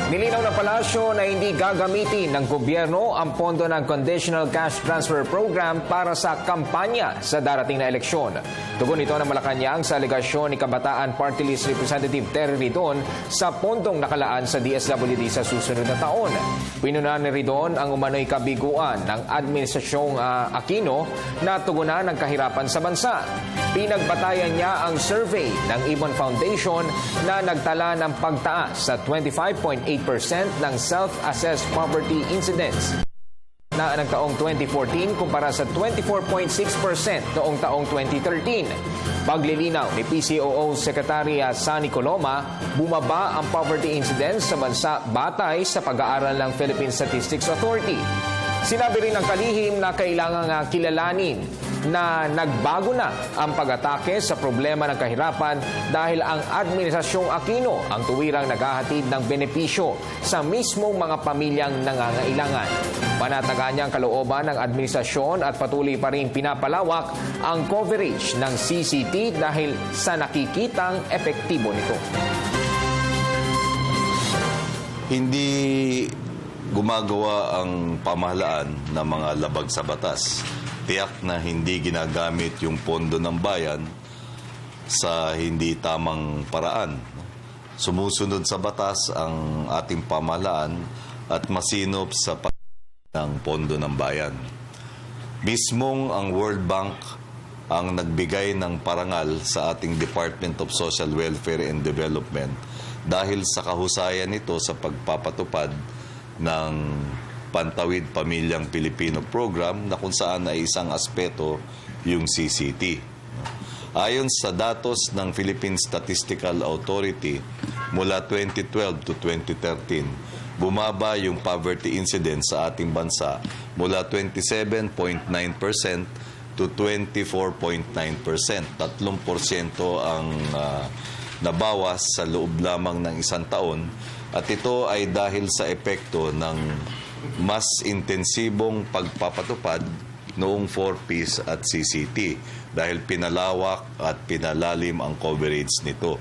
Nilinaw ng palasyo na hindi gagamitin ng gobyerno ang pondo ng Conditional Cash Transfer Program para sa kampanya sa darating na eleksyon. Tugon ito ng Malacanang sa alegasyon ni Kabataan Party List Representative Terry Ridon sa pondong nakalaan sa DSWD sa susunod na taon. Pinunan ni Ridon ang umano'y kabiguan ng Administrasyong Aquino na tugunan ng kahirapan sa bansa. Pinagbatayan niya ang survey ng Ibon Foundation na nagtala ng pagtaas sa 25.8% ng self-assessed poverty incidence na ng taong 2014 kumpara sa 24.6% noong taong 2013. Paglilinaw ni PCOO Secretary Sunny Coloma, bumaba ang poverty incidence sa bansa batay sa pag-aaral ng Philippine Statistics Authority. Sinabi rin ng kalihim na kailangang kilalanin na nagbago na ang pag-atake sa problema ng kahirapan dahil ang Administrasyong Aquino ang tuwirang naghahatid ng benepisyo sa mismong mga pamilyang nangangailangan. Panatagaan niya ang kalooban ng administrasyon at patuloy pa rin pinapalawak ang coverage ng CCT dahil sa nakikitang epektibo nito. Hindi gumagawa ang pamahalaan ng mga labag sa batas. Tiyak na hindi ginagamit yung pondo ng bayan sa hindi tamang paraan. Sumusunod sa batas ang ating pamahalaan at masinop sa ng pondo ng bayan. Mismong ang World Bank ang nagbigay ng parangal sa ating Department of Social Welfare and Development dahil sa kahusayan nito sa pagpapatupad ng Pantawid Pamilyang Pilipino program na kung saan ay isang aspeto yung CCT. Ayon sa datos ng Philippine Statistical Authority, mula 2012 to 2013, bumaba yung poverty incidence sa ating bansa mula 27.9% to 24.9%. 3% ang nabawas sa loob lamang ng isang taon at ito ay dahil sa epekto ng mas intensibong pagpapatupad noong 4Ps at CCT dahil pinalawak at pinalalim ang coverage nito.